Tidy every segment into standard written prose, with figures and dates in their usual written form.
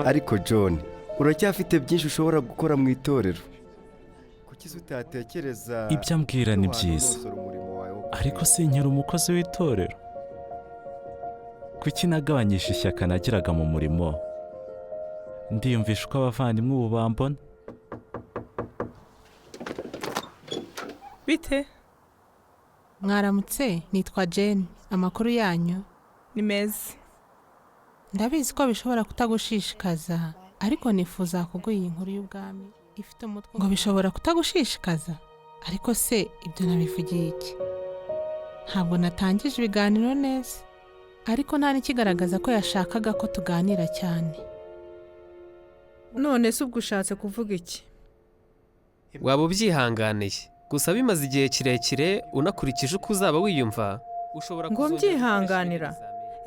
ariko John uracyafite byinshi ushobora gukora mu itorero. Kuki utatekereza ibyo ambwira ni byiza, ariko sinkiri umukozi w'itorero. Kuki nagabanyisha ishyaka nagiraga mu murimo? Ndiyumvisha uko abavandimwe ubu bambona. Bite? Mwaramutse, nitwa Jane. Amakuru yanyu? Ni meza. Ndabizi ko bishobora kutagushishikaza, ariko nifuza kuguha inkuru y'ubwami ifite umutwe ngo bishobora kutagushishikaza. Ariko se ibyo nabivugiye iki? Ntabwo natangije ibiganiro neza, ariko nta n'ikigaragaza ko yashakaga ko tuganira cyane. None se ubwo ushatse kuvuga iki? Waba ubyihanganiye, gusa bimaze igihe kirekire unakurikije uko uzaba wiyumva, ushobora ngo mbyihanganira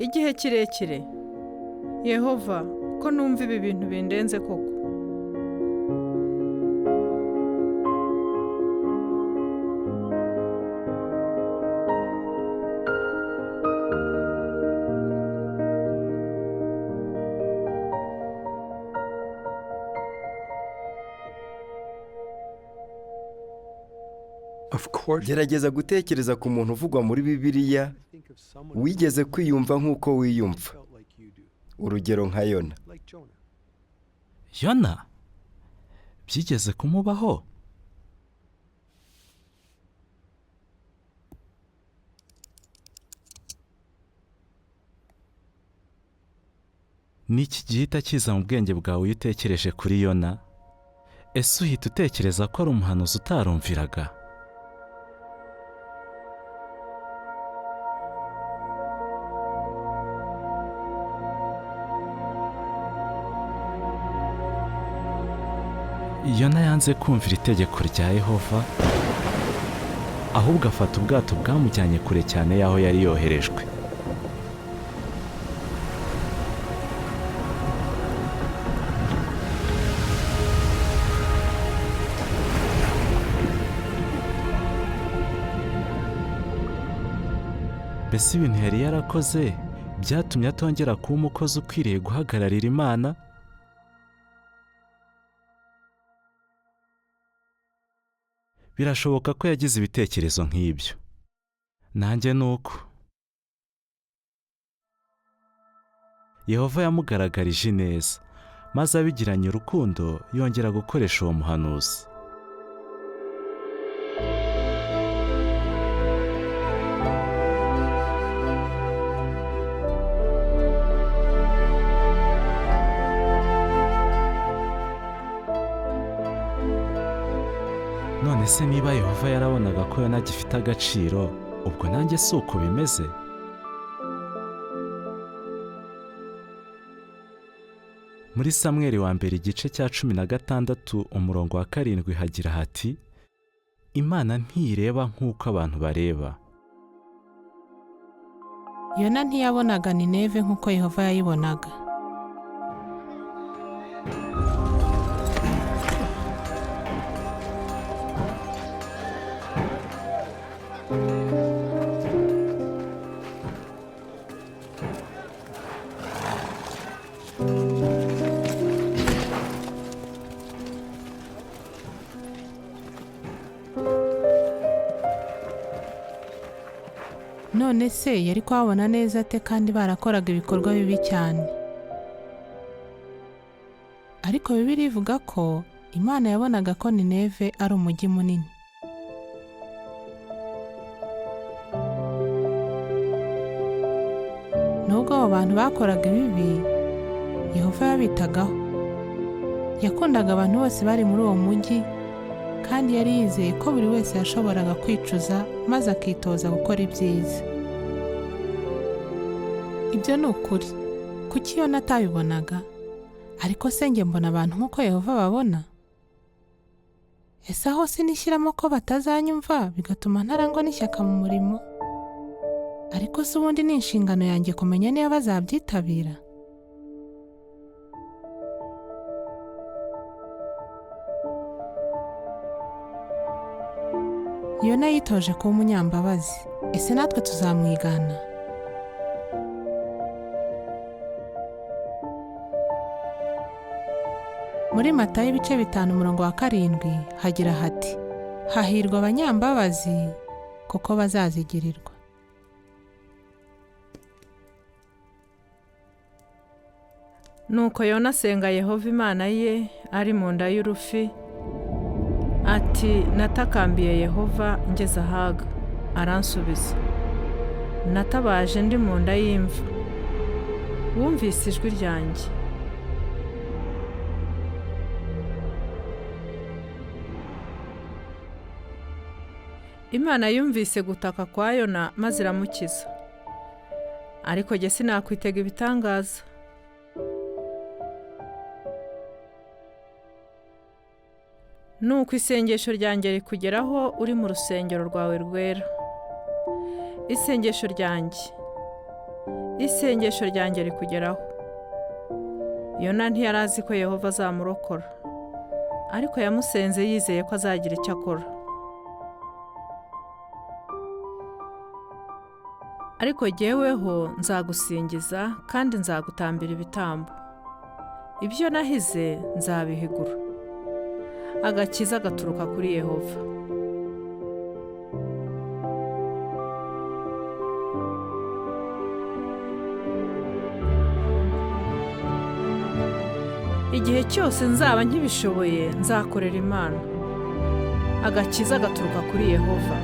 igihe kirekire. Yehova, ko numva ibi bintu bindenze koko. Gerageza gutekereza ku muntu uvugwa muri Bibiliya wigeze kwiyumva nk'uko wiyumva. Urugero nka Yona. Yona? Byigeze kumubaho? Niki gihita kiza mu bwenge bwawe iyo utekereje kuri Yona? Ese uhita utekereza ko ari umuhanuzi utarumviraga? Yona yanze kumvira itegeko rya Yehova, ahubwo afata ubwato bwamujyanye kure cyane y'aho yari yoherejwe. Mbese ibintu yari yarakoze byatumye atongera kuba umukozi ukwiriye guhagararira Imana? Birashoboka ko yagize ibitekerezo nk'ibyo. Nanjye nuko. Yehova yamugaragarije neza, maze abigiranye urukundo yongera gukoresha uwo muhanuzi. None se niba Yehova yarabonaga ko Yona agifite agaciro, ubwo nanjye si uko bimeze? Muri Samweli wa mbere igice cya 16 umurongo wa 7 hagira hati, Imana ntireba nk'uko abantu bareba. Yona ntiyabonaga Nineve nk'uko Yehova yayibonaga. None se yari kuhabona neza ate kandi barakoraga ibikorwa bibi cyane? Ariko Bibiliya ivuga ko Imana yabonaga ko Nineve ari umujyi munini. Nubwo abo bantu bakoraga ibibi, Yehova yabitagaho. Yakundaga abantu bose bari muri uwo mujyi, kandi yari yizeye ko buri wese yashoboraga kwicuza maze akitoza gukora ibyiza. Ibyo ni ukuri. Kuki Yona atabibonaga? Ariko se njye mbona abantu nk'uko Yehova babona? Ese aho sinishyiramo ko batazanyumva bigatuma ntarangwa n'ishyaka mu murimo? Ariko se ubundi ni inshingano yanjye kumenya niba bazabyitabira? Yona yitoje kuba umunyambabazi. Ese natwe tuzamwigana? muri Matayo ibice 5:7 hagira hati, hahirwa abanyambabazi kuko bazazigirirwa. Nuko Yona asenga Yehova Imana ye ari mu nda y'urufi, ati natakambiye Yehova ngeze ahaga, aransubiza. Natabaje ndi mu nda y'imva, wumvise ijwi ryanjye. Imana yumvise gutaka kwa Yona maze iramukiza. Ariko jye sinakwitega ibitangaza. Nuko isengesho ryanjye rikugeraho uri mu rusengero rwawe rwera. Isengesho ryanjye rikugeraho. Yona ntiyari azi ko Yehova azamurokora, ariko yamusenze yizeye ko azagira icyo akora. Ariko jyeweho nzagusingiza kandi nzagutambira ibitambo. Ibyo nahize nzabihigura. Agakiza gaturuka kuri Yehova. Igihe cyose nzaba nkibishoboye nzakorera Imana. Agakiza gaturuka kuri Yehova.